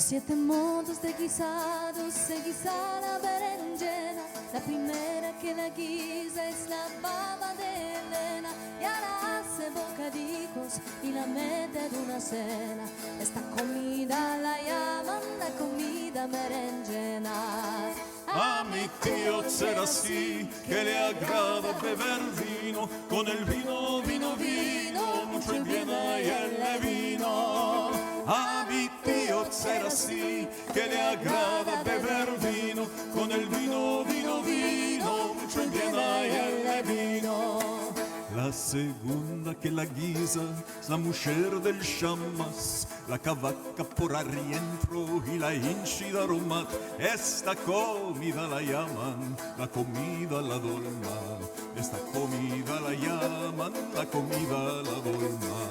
7 modos de guisados se guisa la berenjena. La primera que la guisa es la baba de Elena, y ahora hace bocadicos y la mete en una cena. Esta comida la llaman la comida berenjena. A mi tío será así, que le agrada beber vino, con el vino, vino, vino, mucho el bien hay en el vino. A mi tío será así, que le agrada beber vino, con el vino, vino, vino, mucho el bien hay en el vino. La segunda que la guisa es la mujer del chamas, la cavaca por adentro y la hinchida aromat. Esta comida la llaman la comida la dolma. Esta comida la llaman la comida la dolma.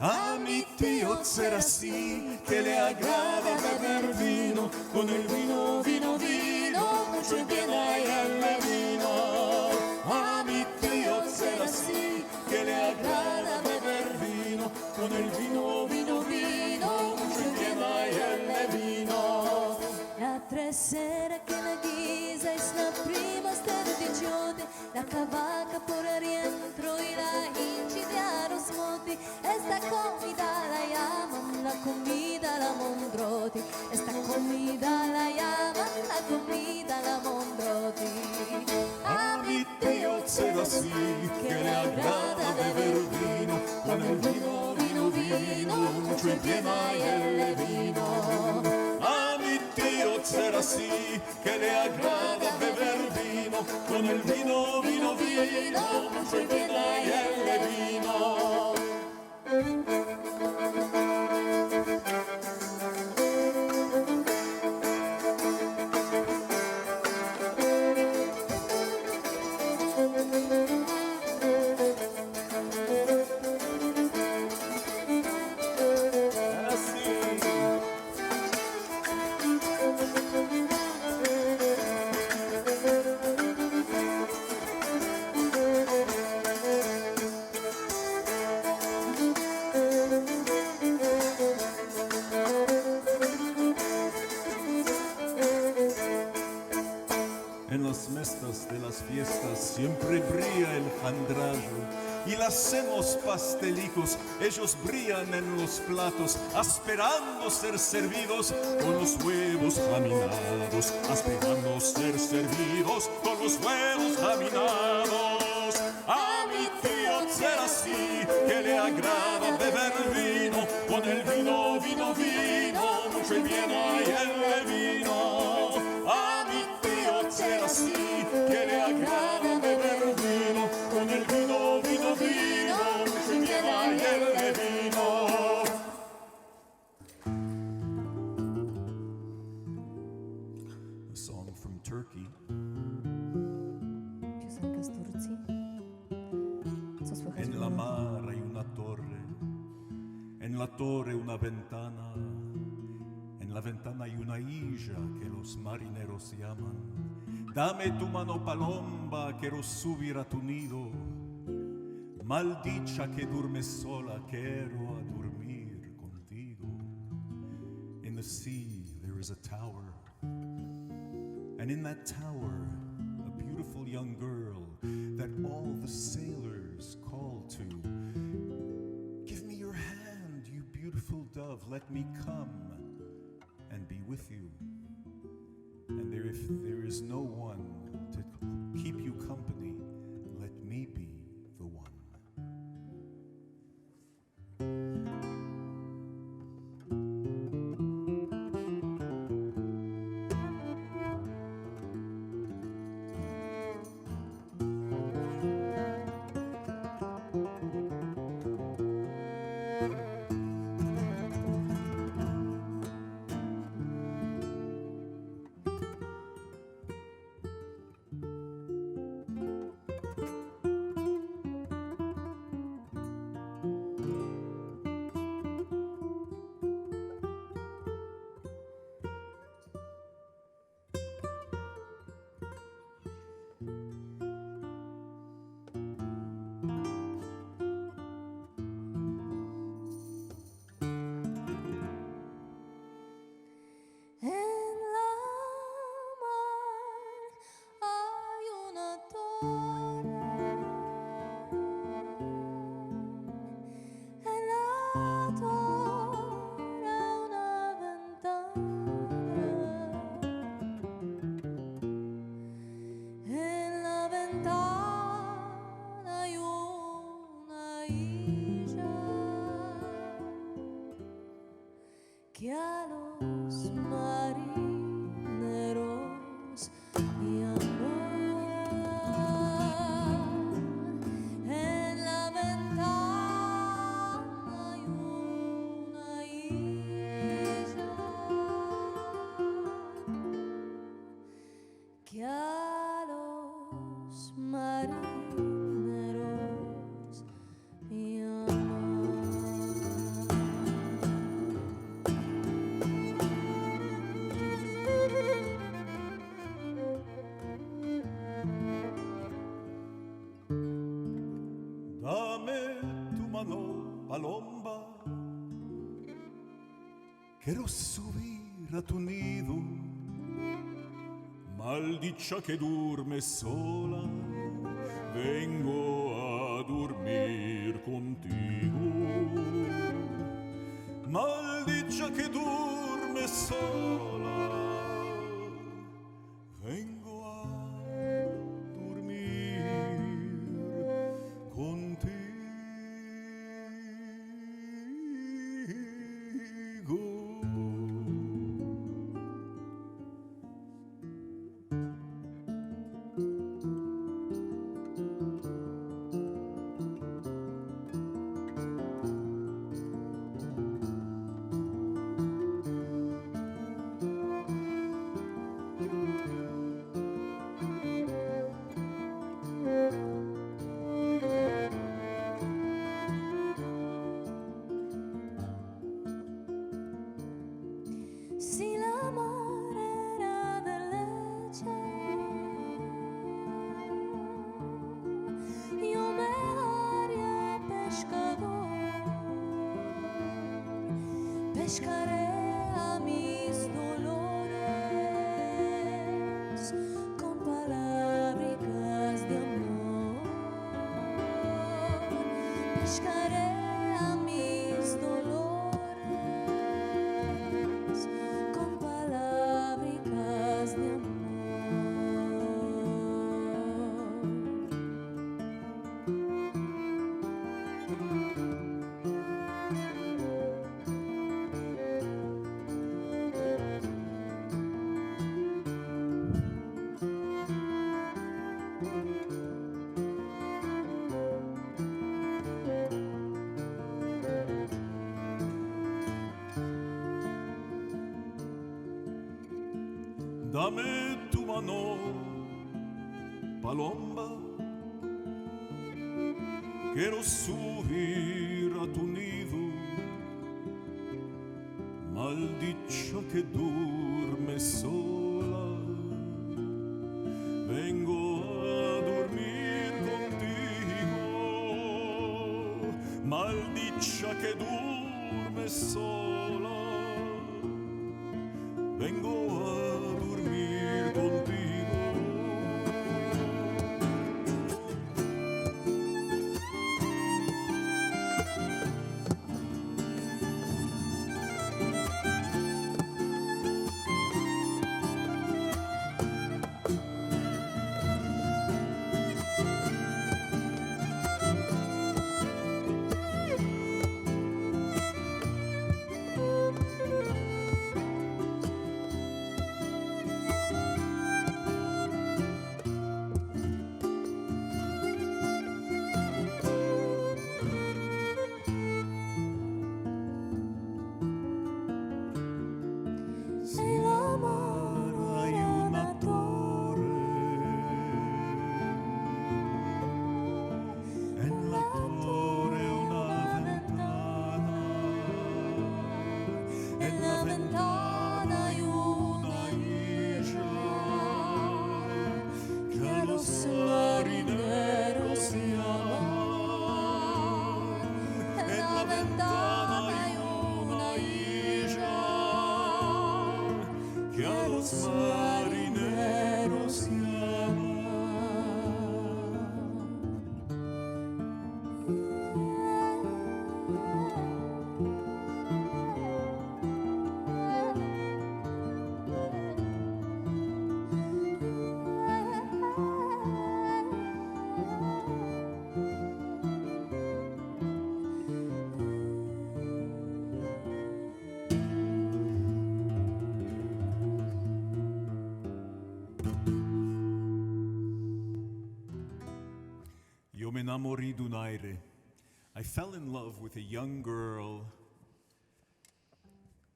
A mi tío será así, que le agrada beber vino, con el vino, vino, vino, mucho bien hay en el vino. A mi tío será así, que le agrada beber vino, con el vino, vino, vino, mucho bien hay en el vino. La tercera que la guisa es la prima sterdicciote, la cavaca por adentro y la hinchi de aros moti. Esta comida la llaman la comida la Mondroti. Esta comida la llaman la comida la Mondroti. A mi tío será así, que le agrada beber vino, con el vino, vino, vino, mucho bien hay en el vino. A mi tío será así, que le agrada beber vino, con el vino, vino, vino, mucho bien hay en el vino. En las mesas de las fiestas siempre brilla el jandrallo y las hacemos pastelicos, ellos brillan en los platos, esperando ser servidos con los huevos jaminados, esperando ser servidos con los huevos jaminados. A mi tío será así, que le agrada beber vino, con el vino, vino, vino, mucho bien hay en el vino. A mi tío será así, que le agrada beber vino, con el vino, vino, vino, mucho bien hay en el vino. A song from Turkey. Piosenka z Turcji. Co słychać? En la mar hay una torre, en la torre una ventana, en la ventana hay una isla que los marineros llaman. Dame tu mano palomba, quiero subir a tu nido. Maldicha que duermes sola, quiero a dormir contigo. In the sea there is a tower, and in that tower a beautiful young girl that all the sailors call to. Give me your hand, you beautiful dove, let me come and be with you. And if there is no one to keep you company, let me be the one. quiero subir a tu nido, maldicha que duermes sola, vengo a dormir contigo. Maldicha que duermes sola, vengo a dormir contigo. Si l'amore era de leche, yo me haría pescador, pescaré a mis dolores con palábricas de amor, pescaré a mis dolores con palábricas de amor. Dame tu mano, paloma, quiero subir a tu nido, maldicha que duermes sola, vengo a dormir contigo, maldicha que duermes sola, vengo a dormir contigo. El amor Hay era una torre, en la torre una ventana, en la ventana hay una isla que a los marineros llaman. En la ventana hay una isla que a los marineros llaman. Yo me enamoré de un aire. I fell in love with a young girl,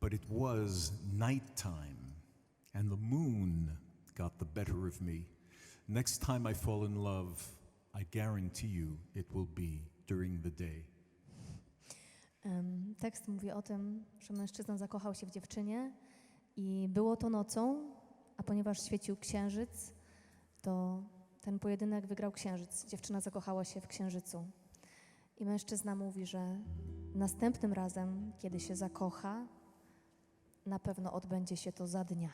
but it was nighttime, and the moon got the better of me. Next time I fall in love, I guarantee you it will be during the day. Tekst mówi o tym, że mężczyzna zakochał się w dziewczynie i było to nocą, a ponieważ świecił księżyc, to ten pojedynek wygrał księżyc. Dziewczyna zakochała się w księżycu. I mężczyzna mówi, że następnym razem, kiedy się zakocha, Na pewno odbędzie się to za dnia.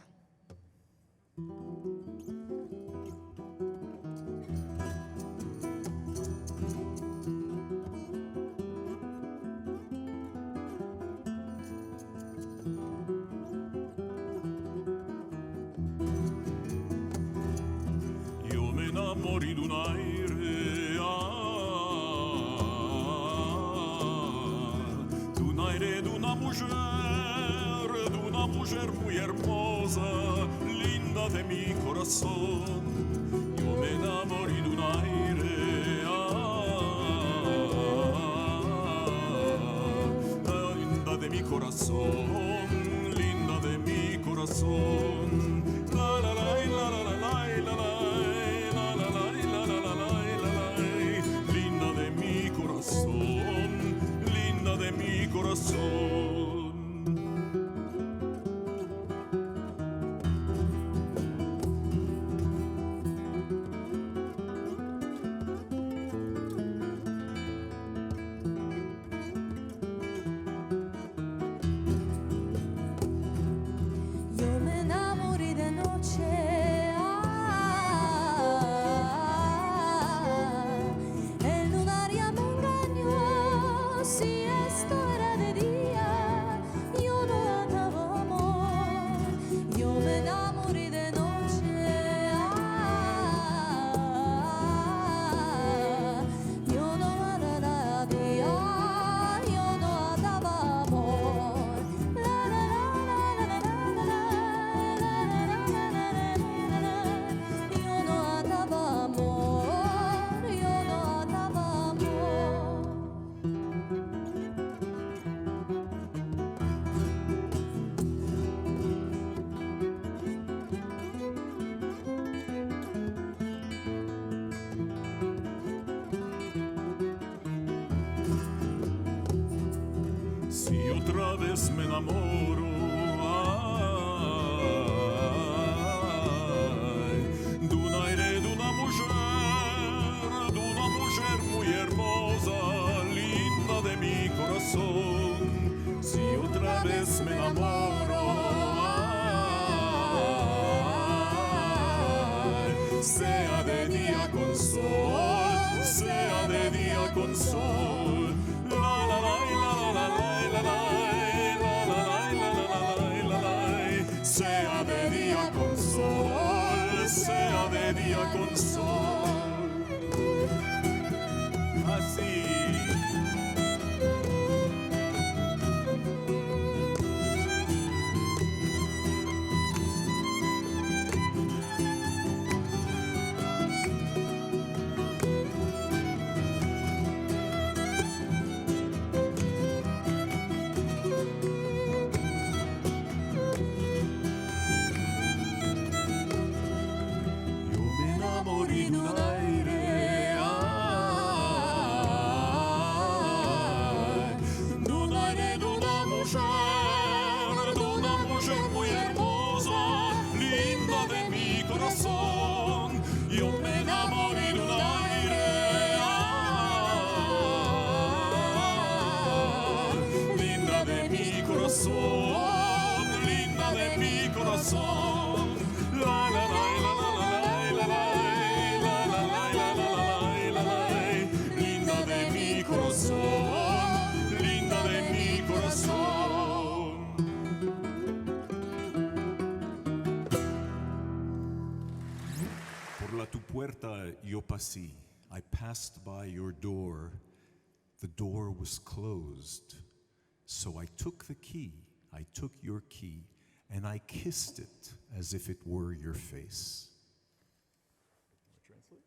Io me innamori d'un aire, d'un aire d'una mujer muy hermosa, linda de mi corazón. Yo me enamoré de un aire, linda de mi corazón, linda de mi corazón. La la la la la la la la la, linda de mi corazón, linda de mi corazón. Si otra vez me enamoro, de un aire de una mujer muy hermosa, linda de mi corazón. Si otra vez me enamoro, sea de día con sol, sea de día con sol. La la la la la la, sea de día con sol, sea de día con sol. Así. Yo me enamoré de un aire, linda de mi corazón, linda de mi corazón. La la la la la la la la la, linda de mi corazón, linda de mi corazón. Tu puerta yo pasé. I passed by your door. The door was closed. So I took the key. I took your key and I kissed it as if it were your face. Translate?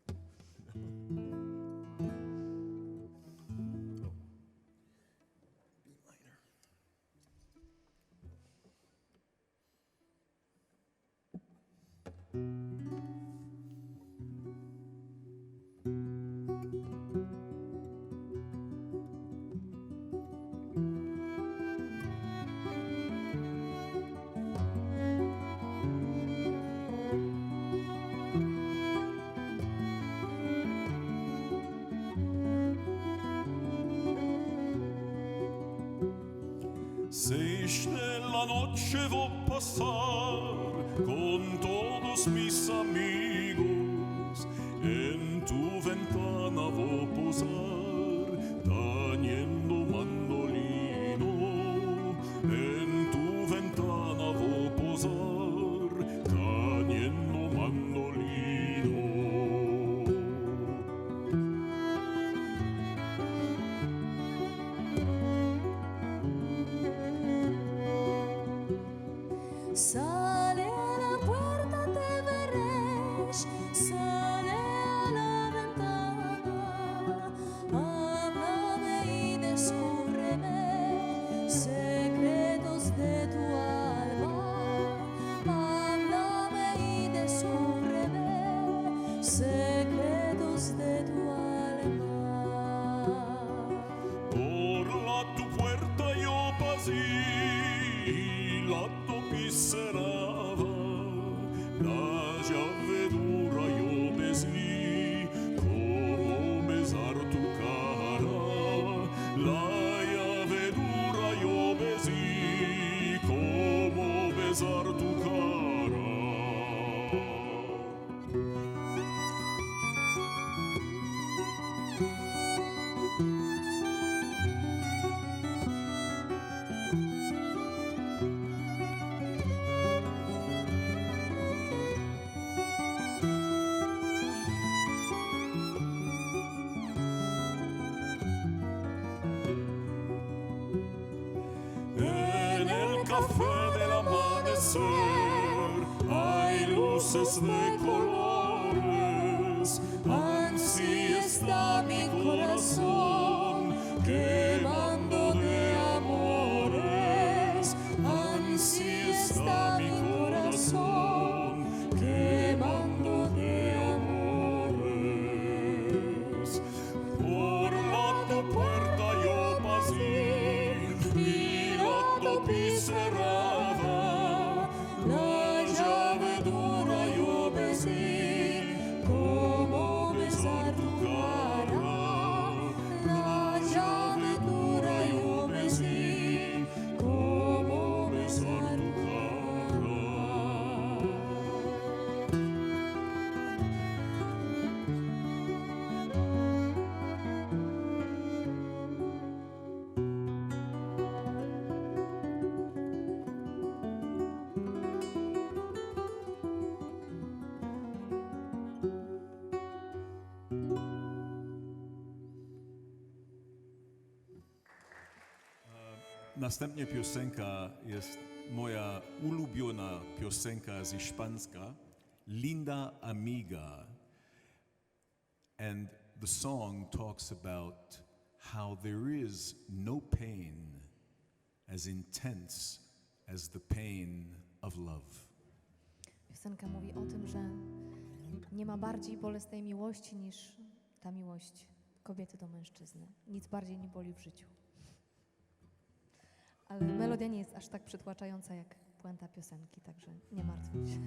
Sei stella noche voy a pasar con todos mis amigos. En tu ventana voy a posar, tañendo mandolino. En tu ventana voy a posar, tañendo mandolino. Sale a la puerta, te veréis, sale a la ventana, háblame y descúbreme secretos de tu alma, háblame y descúbreme secretos de tu alma. Por la tu puerta yo pasé, la topi cerrada, la llave dura yo besé, como besar tu cara. La llave dura yo besé, como besar tu cara. En el café del amanecer hay luces de colores. Así está mi corazón quemando de amores. Así está mi corazón quemando de amores. Por la tu puerta yo pasé y la topi cerrada, la llave dura yo besé, como besar tu cara. La llave dura yo besé, como besar tu cara. Następnie piosenka jest moja ulubiona piosenka z hiszpańska, Linda Amiga. And the song talks about how there is no pain as intense as the pain of love. Piosenka mówi o tym, że nie ma bardziej bolesnej miłości niż ta miłość kobiety do mężczyzny. Nic bardziej nie boli w życiu. Ale melodia nie jest aż tak przytłaczająca jak puenta piosenki, także nie martwmy się.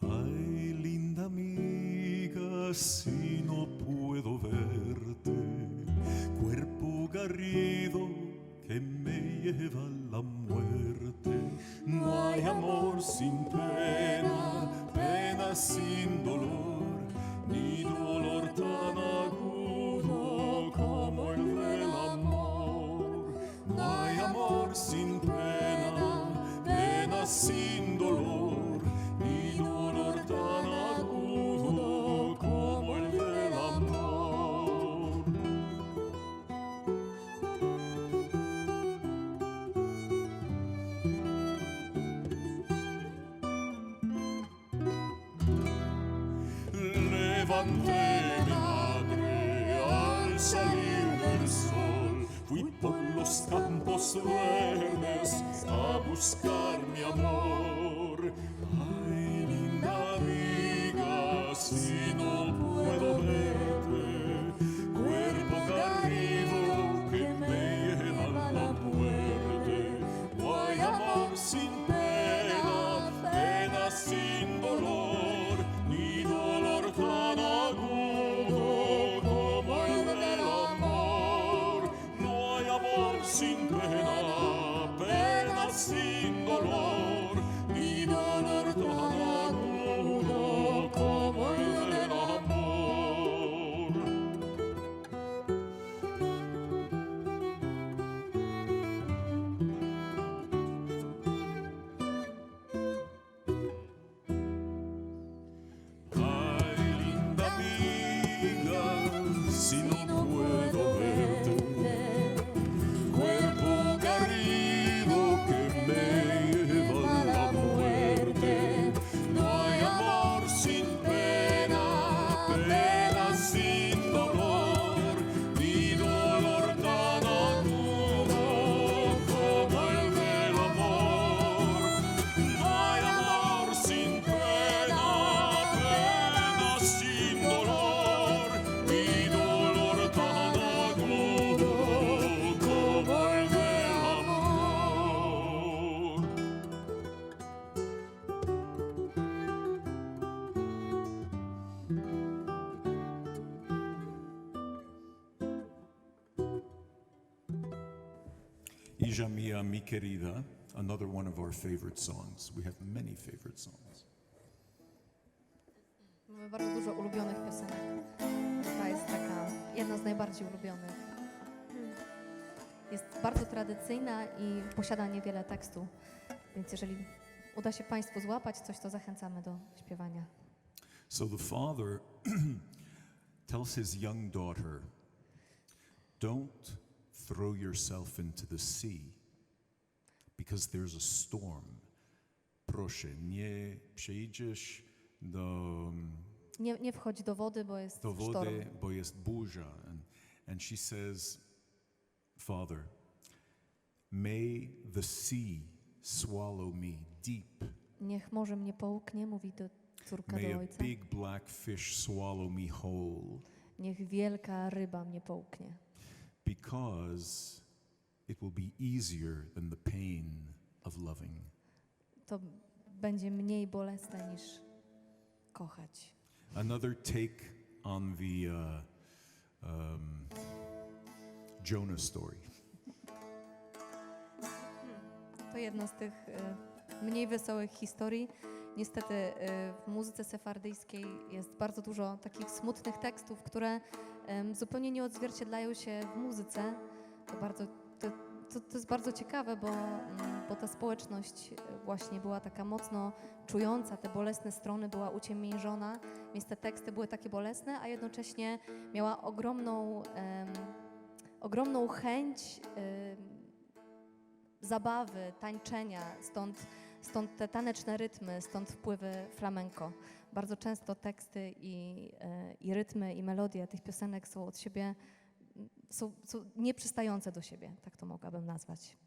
Ay, linda amiga, si no puedo verte, cuerpo garrido que me lleva a la muerte. No hay amor sin pena, pena sin dolor, ni dolor tan agudo como el del amor. No hay amor sin pena, pena sin dolor, ni dolor tan agudo como el del amor. Levanté mi madre al salir del sol, fui por los campos verdes a buscar mi amor. Ay, linda amiga, si no puedo verte, cuerpo garrido que me lleva a la muerte. No hay amor sin pena, Hija mia, mi querida, another one of our favorite songs. We have many favorite songs. Mamy bardzo dużo ulubionych piosenek. Ta jest taka jedna z najbardziej ulubionych. Jest bardzo tradycyjna i posiada niewiele tekstu, więc jeżeli uda się Państwu złapać coś, to zachęcamy do śpiewania. So the father tells his young daughter, don't throw yourself into the sea because there's a storm. Proszę, nie przejdziesz Nie wchodź do wody, bo jest do sztorm. wody, bo jest burza. And she says, Father, may the sea swallow me deep. Niech morze mnie połknie, mówi do córka May do a ojca. big black fish swallow me whole. Niech wielka ryba mnie połknie. Because it will be easier than the pain of loving. To będzie mniej bolesne niż kochać. Another take on the Jonah story. To jedna z tych mniej wesołych historii. Niestety w muzyce sefardyjskiej jest bardzo dużo takich smutnych tekstów, które zupełnie nie odzwierciedlają się w muzyce. To jest bardzo ciekawe, bo ta społeczność właśnie była taka mocno czująca te bolesne strony, była uciemiężona, więc te teksty były takie bolesne, a jednocześnie miała ogromną chęć zabawy, tańczenia, stąd te taneczne rytmy, stąd wpływy flamenco. Bardzo często teksty i rytmy i melodie tych piosenek są od siebie, są nieprzystające do siebie, tak to mogłabym nazwać.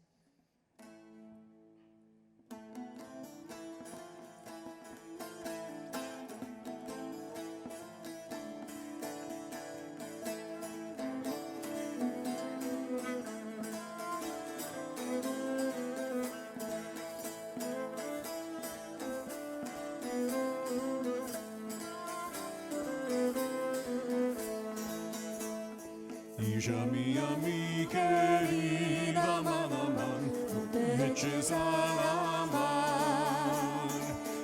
Hija mia, mi querida, man, no te eches a la mar,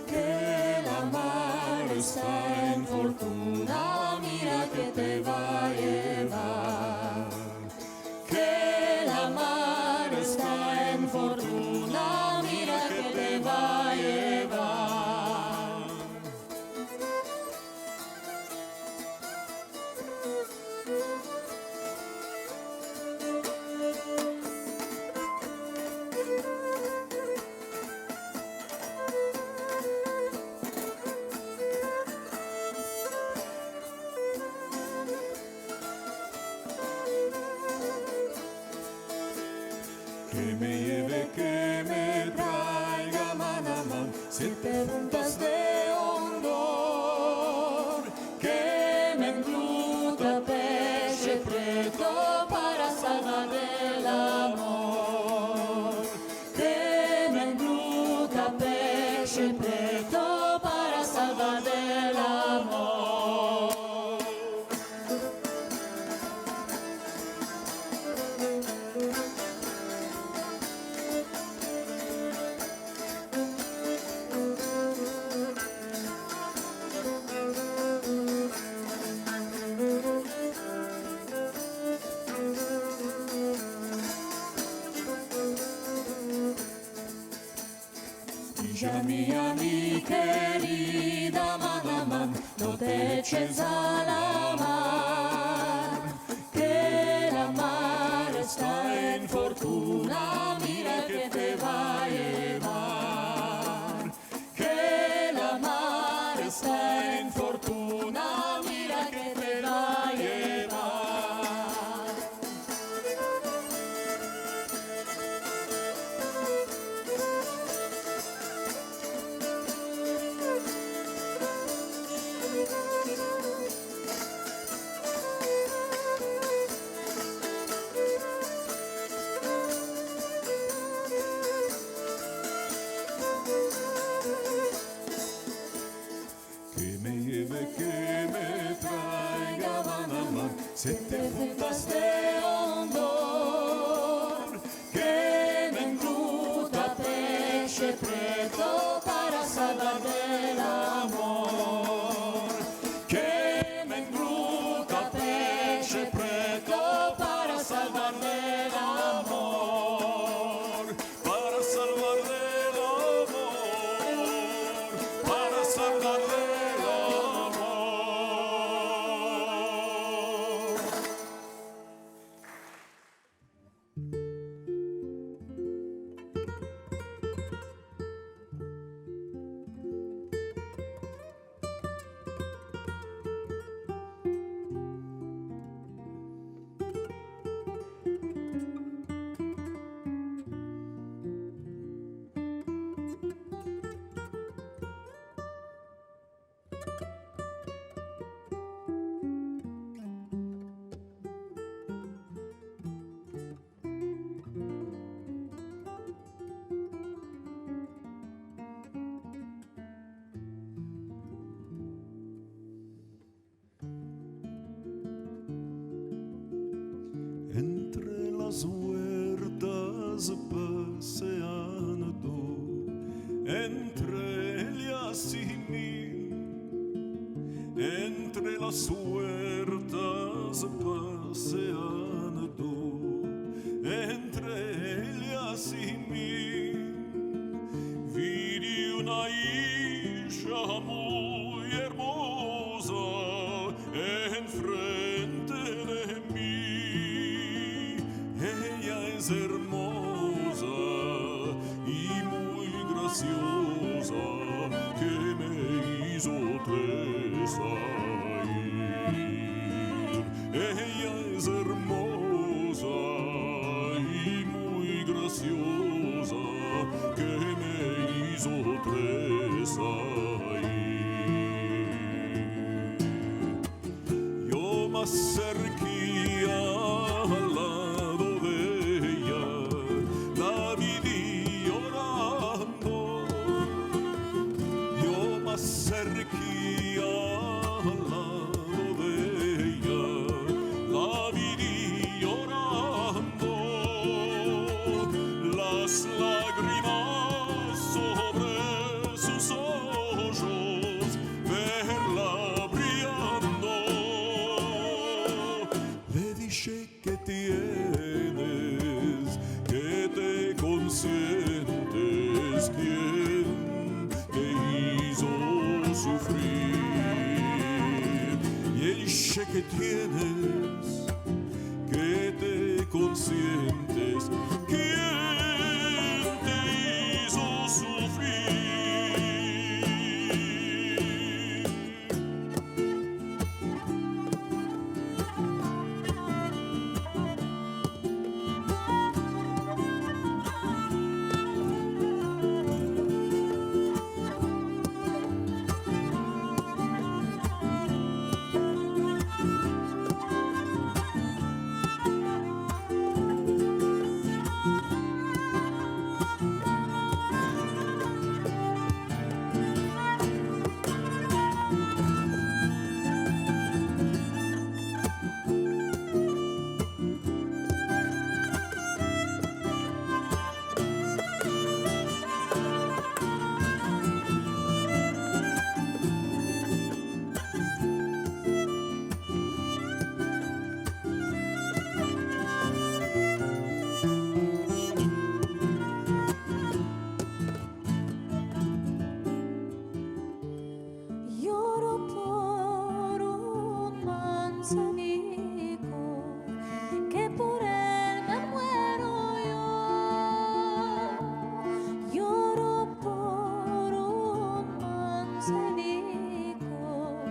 que la mar está en fortuna, mira que te va a llevar. Que la mar está en fortuna, mira que te va a llevar. Que me lleve, que me traiga, man a man, 7 puntas de hondor, que me engluta peche preto para salvar del amor, que me engluta peche preto para salvar del amor. Hija mía, mi querida, man a man, no te eches a la mar, que la mar está en fortuna, mira que te va a llevar. Que la mar está en fortuna, mira que te va a llevar. Que me lleve, que me traiga, man a man, 7 puntas de hondor, que del amor. Entre las huertas paseando, entre ellas y mí, entre las huertas paseando, entre ellas y mí, vi una isla muy hermosa enfrente de mí. Ella es hermosa y muy graciosa, que me hizo reír. Ella es hermosa y muy graciosa, que me hizo reír. Yo más cerquía al lado de ella, la vi llorando. Yo más cerquía al lado de ella, la vi llorando. Las lágrimas sobre sus ojos, verla brillando. Le dije que tienes, que te consientes, quien te hizo sufrir. Y el dije que tienes, que te consientes, quien te hizo sufrir. Lloro por un manso amigo, que por él me muero yo. Lloro por un manso amigo,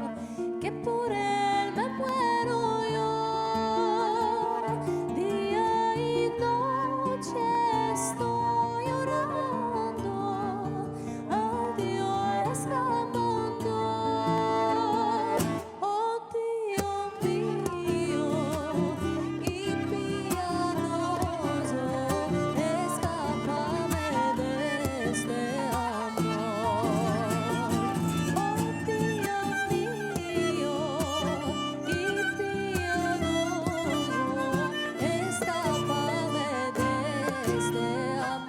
que por él me muero yo. Día y noche estoy llorando, al Dios clamando. Oh Dios mío y piadoso, escápame de este amor. Oh Dios mío y piadoso, escápame de este amor.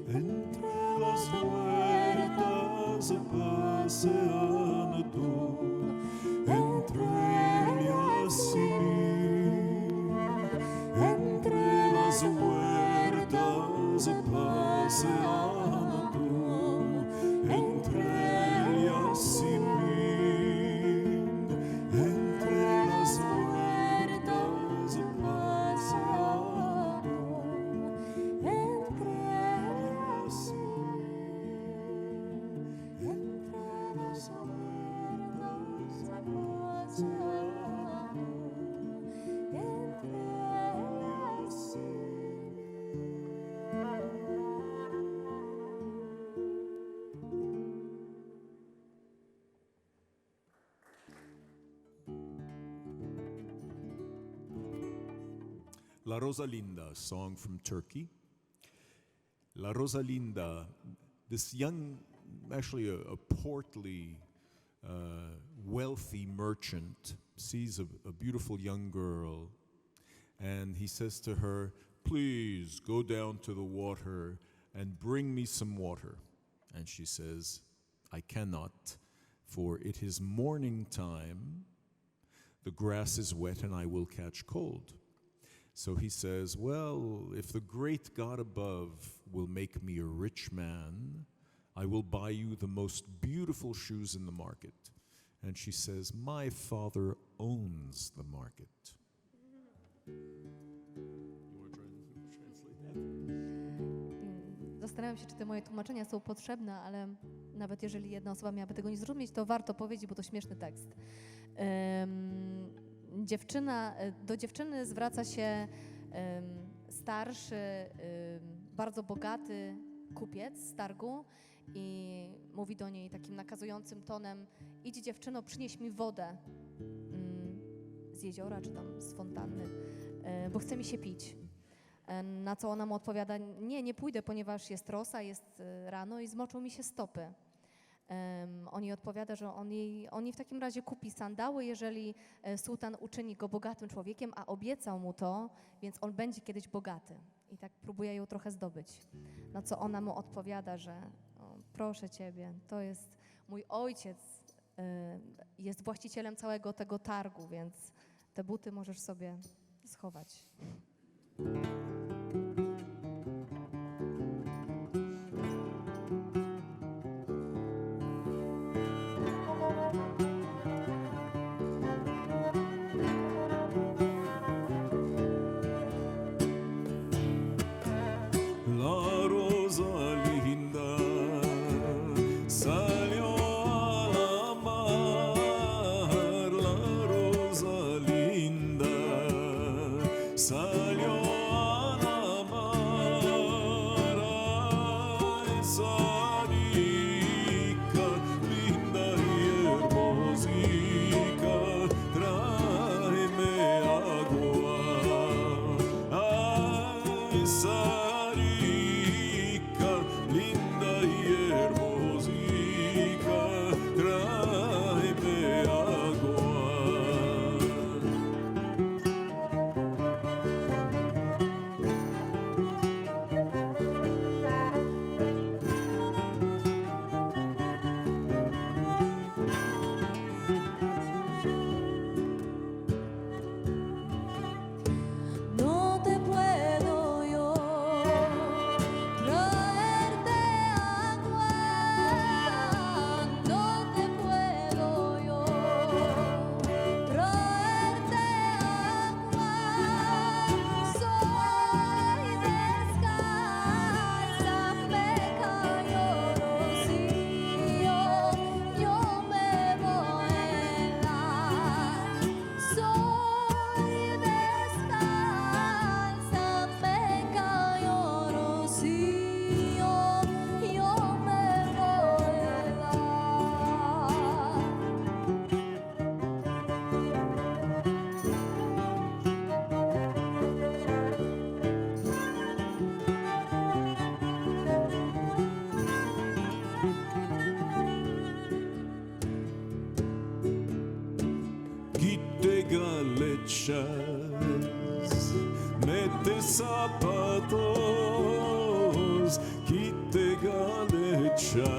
Entre las huertas paseando, entre ellas y mí, entre las huertas paseando. La Rosalinda, a song from Turkey. La Rosalinda, this young, actually a portly, wealthy merchant, sees a beautiful young girl, and he says to her, "Please go down to the water and bring me some water." And she says, "I cannot, for it is morning time, the grass is wet and I will catch cold." So he says, "Well, if the great God above will make me a rich man, I will buy you the most beautiful shoes in the market." And she says, "My father owns the market." You want to translate that? Zastanawiam się, czy te moje tłumaczenia są potrzebne, ale nawet jeżeli jedna osoba miałaby tego nie zrozumieć, to warto powiedzieć, bo to śmieszny tekst. Do dziewczyny zwraca się starszy, bardzo bogaty kupiec z targu i mówi do niej takim nakazującym tonem: "Idź, dziewczyno, przynieś mi wodę z jeziora czy tam z fontanny, bo chce mi się pić." Na co ona mu odpowiada: nie pójdę, ponieważ jest rosa, jest rano i zmoczą mi się stopy." On jej odpowiada, że on jej w takim razie kupi sandały, jeżeli sułtan uczyni go bogatym człowiekiem, a obiecał mu to, więc on będzie kiedyś bogaty. I tak próbuje ją trochę zdobyć. Na co ona mu odpowiada, że proszę ciebie, to jest mój ojciec, jest właścicielem całego tego targu, więc te buty możesz sobie schować. La Rosalinda salió a la mar, la Rosalinda salió a la mar, ay, Sarica, linda y hermosica, tráeme agua, ay, Sarica, linda y hermosica, tráeme agua. No te puedo yo traerte agua, no te puedo yo traerte agua, soy descalza, me cayó rocío, yo me voy en la, soy descalza, me cayó rocío, yo me voy en la. Quite galechas, mete zapatos, quite galechas,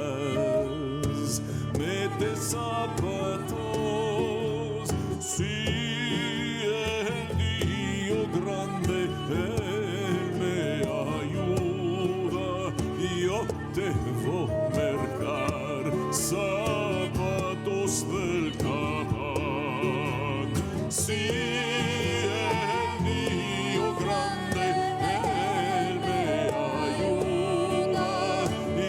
mete zapatos, si el Dio grande, Él me ayuda, yo debo mercar zapatos del Canaán. Si el Dio grande, Él me ayuda,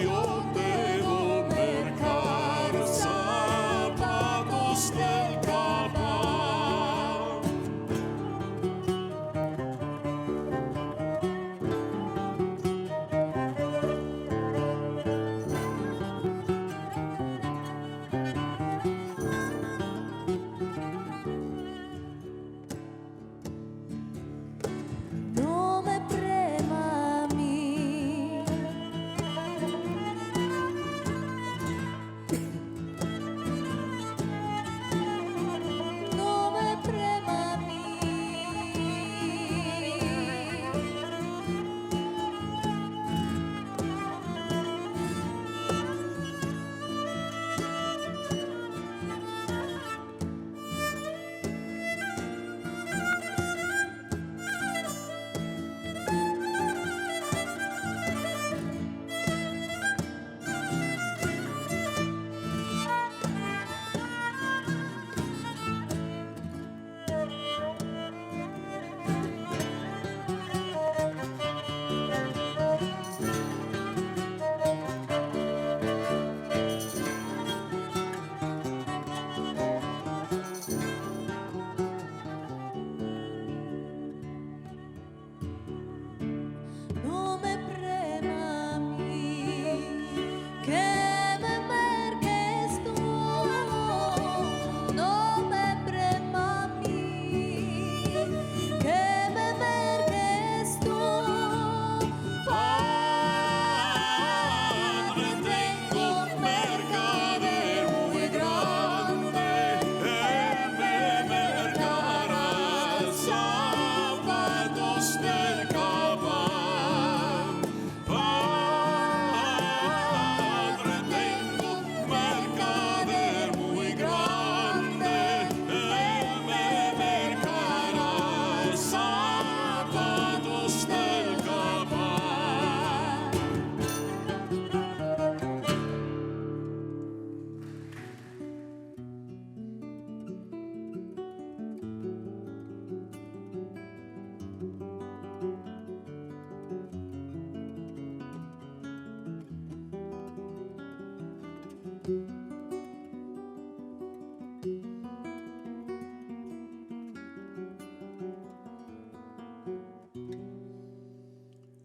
yo debo mercar zapatos del Canaán.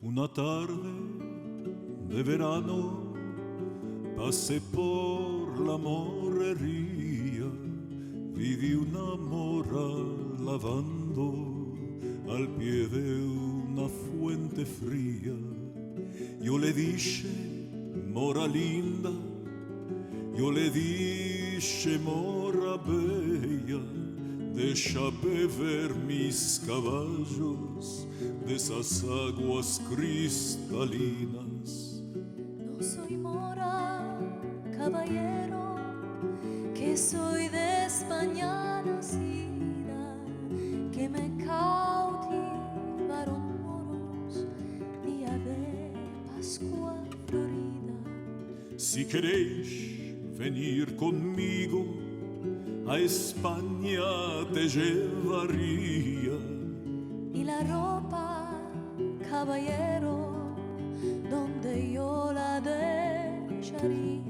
Una tarde de verano pasé por la morrería, vi una mora lavando al pie de una fuente fría. Yo le dije, mora linda, yo le dije, mora bella, deja beber mis caballos de esas aguas cristalinas. No soy mora, caballero, que soy de España nacida, que me cautivaron moros día de Pascua florida. Si queréis venir conmigo, a España te llevaría. Y la ropa, caballero, donde yo la dejaría.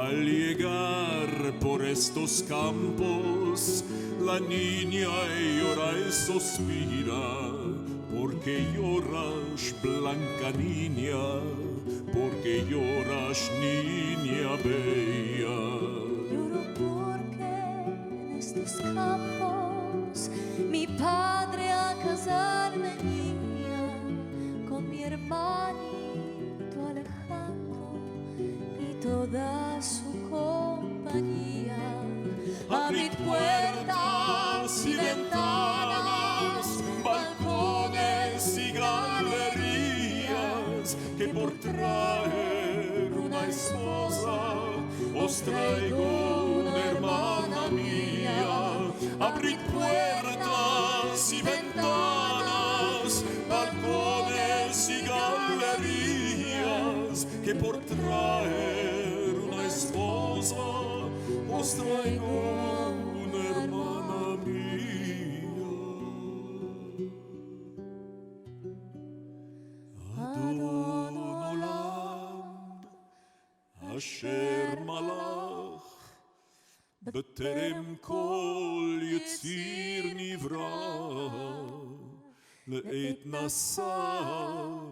Al llegar por estos campos, la niña llora y suspira. Porque lloras, blanca niña, porque lloras, niña bella. Lloro porque en estos campos mi padre a casar venía con mi hermanito Alejandro y toda su compañía. Abrid puertas y ventanas, balcones y galerías, que por traer una esposa os traigo una hermana mía. Abrid puertas y ventanas, balcones y galerías, que por traer una esposa os traigo una hermana mía. Adon Olam, Asher Malach, בטרם כל יציר נברא, לעת נשא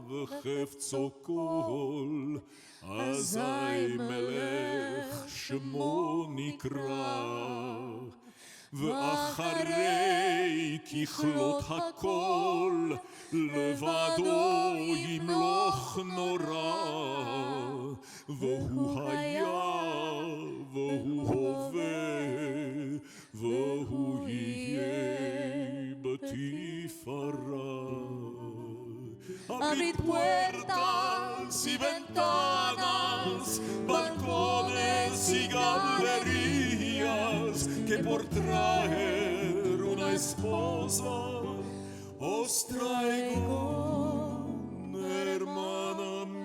וחפצו כל, אזי מלך שמו נקרא. ואחרי ככלות הכל, לבדו ימלוך נורא. והוא היה, והוא הווה, והוא יהיה בתפארה. Abrid puertas y ventanas, balcones y galerías, que por traer una esposa os traigo una hermana mía.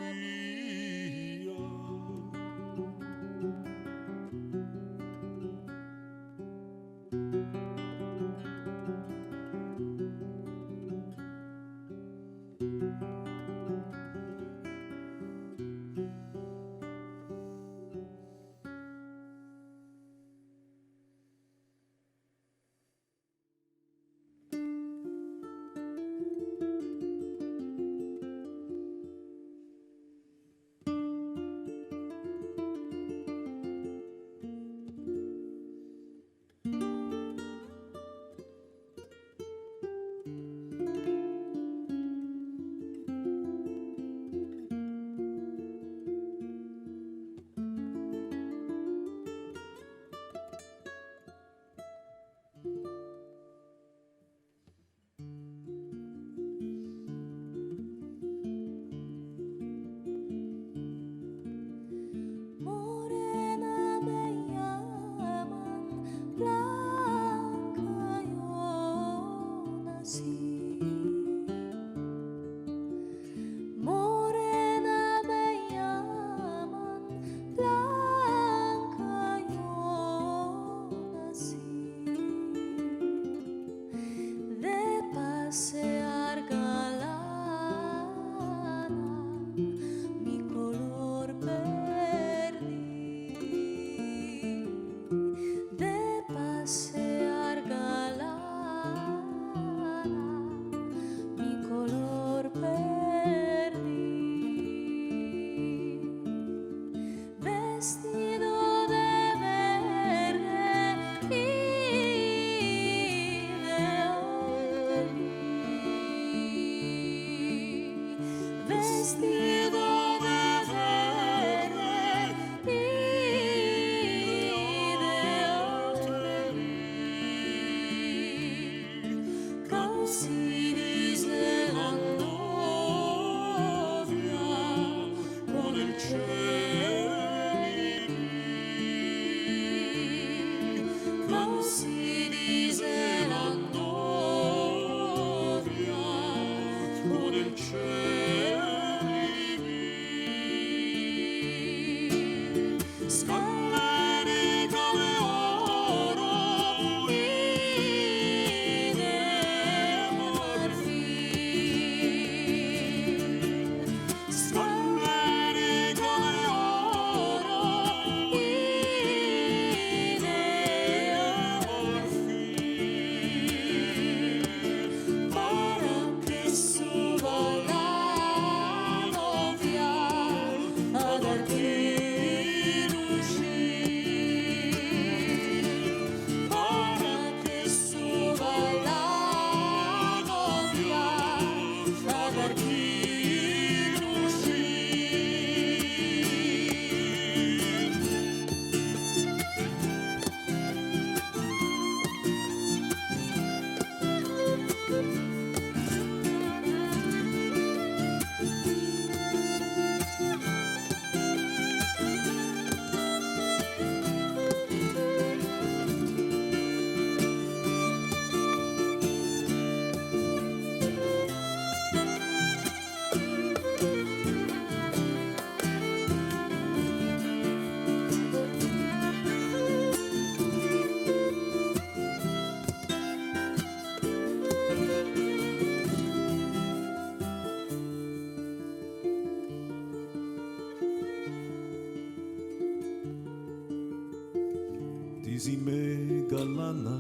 Dísime galana,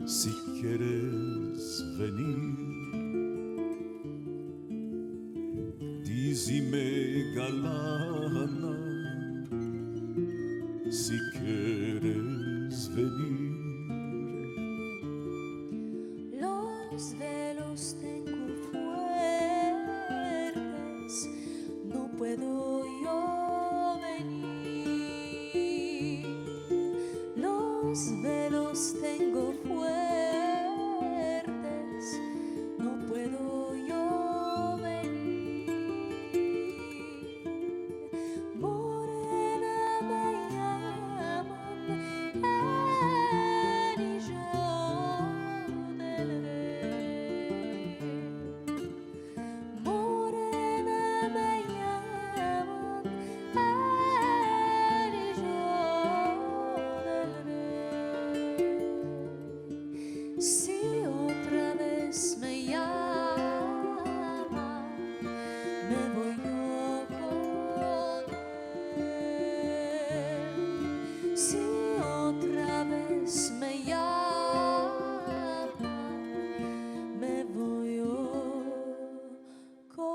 si quieres venir. Dísime galana, si quieres venir. Los velos tengo fuertes, no puedo yo venir. Los velos tengo fuertes, no puedo yo venir. Morena me llaman, y yo del rey. Morena me llaman, y yo del rey. Si otra vez me llaman, me voy yo con él. Si otra vez me llaman, me voy yo con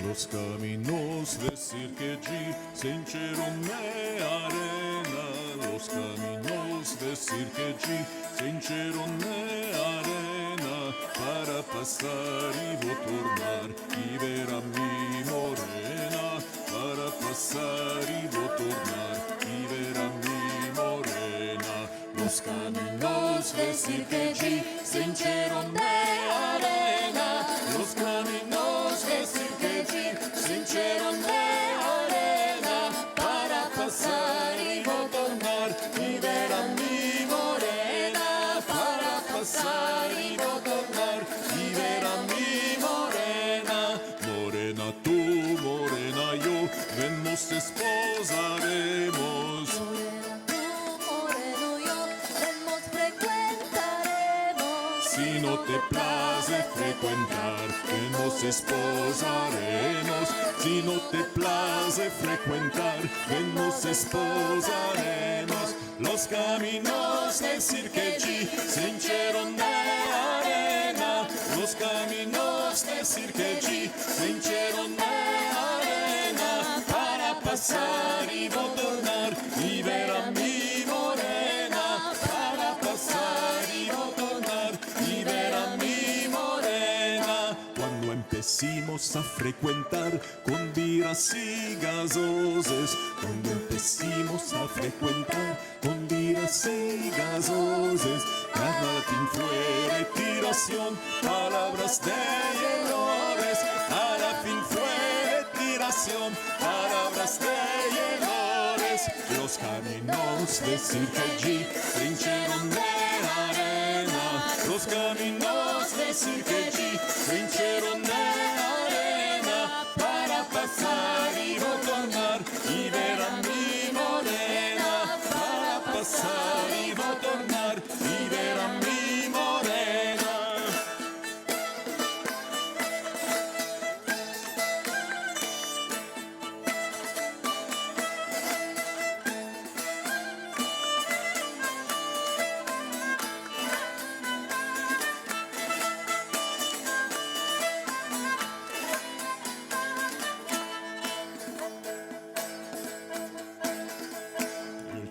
Los caminos de Sirkeci se hincharon de arena. Los caminos de Sirkeci se hincharon de arena para pasar y tornar y ver a mi morena. Para pasar y tornar y ver a mi morena. Los caminos de Sirkeci se hincharon de arena. Los caminos de Sirkeci se hincharon de arena para pasar y tornar y ver a mi morena. Para pasar y tornar y ver a mi morena. Morena tú, morena yo, ven nos esposaremos. Morena tú, moreno yo, ven nos frecuentaremos. Si no te place frecuentar, que nos esposaremos. Si no te place frecuentar, que nos esposaremos. Los caminos de Sirkeci se hincharon de arena. Los caminos de Sirkeci se hincharon de arena para pasar y tornar y ver a mi morena. Para pasar y tornar y ver a mi morena. Cuando empecimos a frecuentar con birras y gasoses. Cuando empecimos a frecuentar con birras y gasoses. Cada fin fue retiración, palabras de errores. Cada fin fue retiración, palabras de errores. Los caminos de Sirkeci se hincharon de arena. Los caminos de Sirkeci se hincharon de arena para pasar y tornar y ver a mi morena. Para pasar y tornar y ver a mi morena.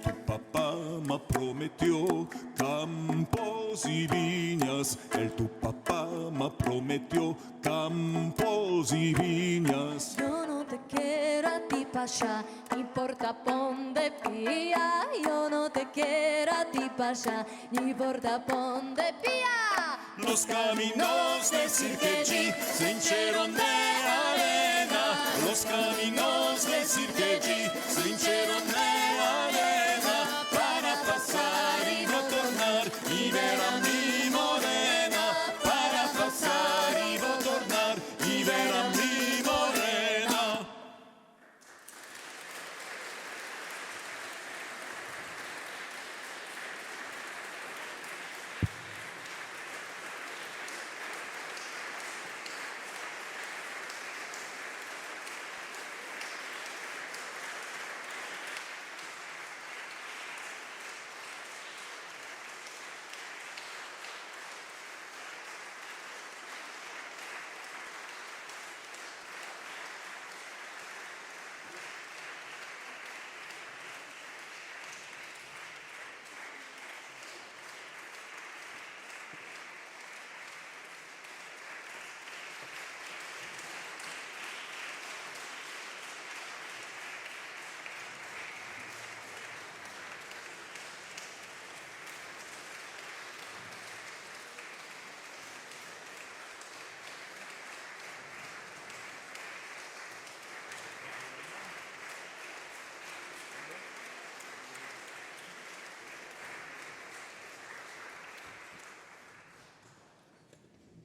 Tu papá me prometió campos y viñas. Tu papá me prometió campos y viñas. Yo no te quiero a ti pa' allá, ni por tapón de pía. Yo no te quiero a ti pa' allá, ni por tapón de pía. Los caminos de Sirkeci se hincharon de los caminos de Sirkeji, sincero arena, para pasar y no tornar, y ver a mi morena, para pasar y no tornar, y ver a mi morena.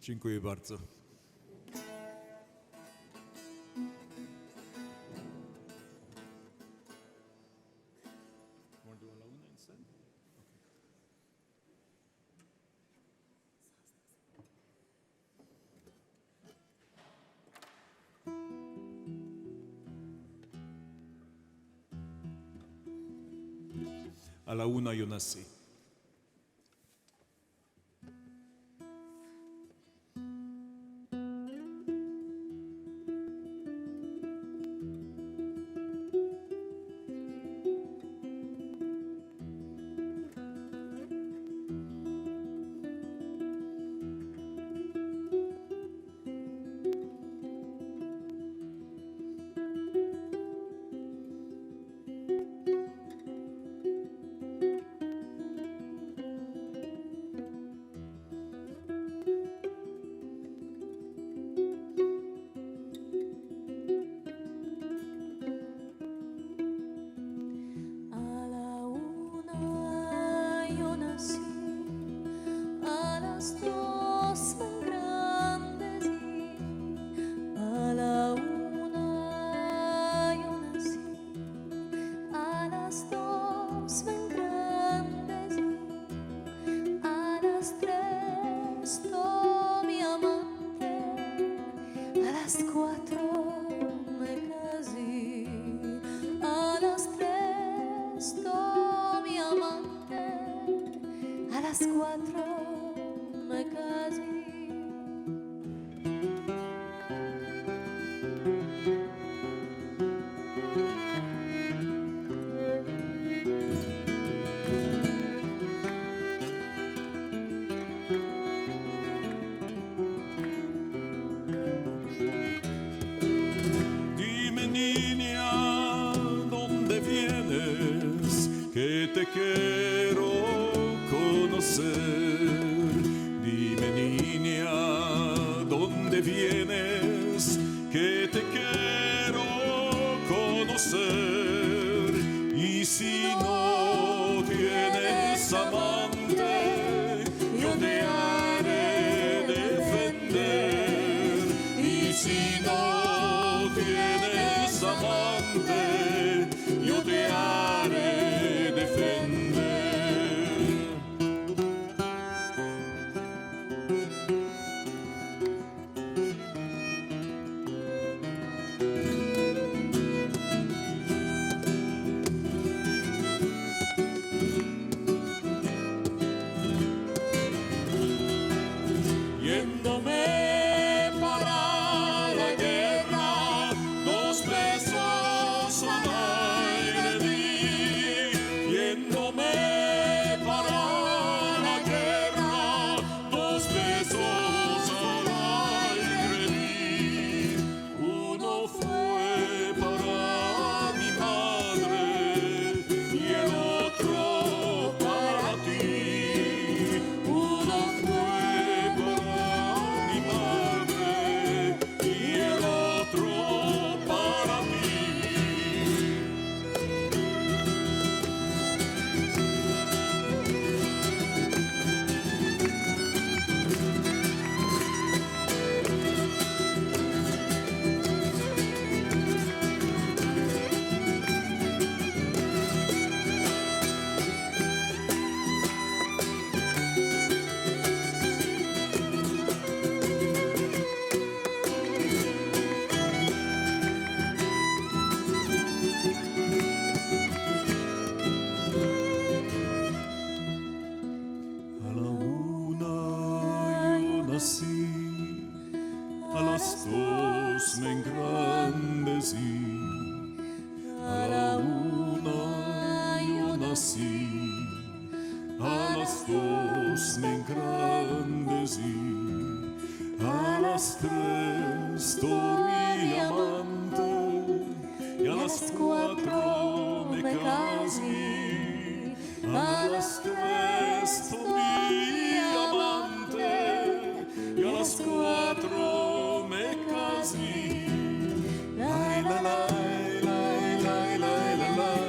Dziękuję bardzo. A la una yo nací. Te quiero conocer, dime niña. nací, a las 2 me engrandeci, a la 1 yo nací, a las 2 me engrandecí, a las 3 dormí amante y a las 4 me casé. A las 3 dormí amante y a las 4 me casé. La la la la la la la la.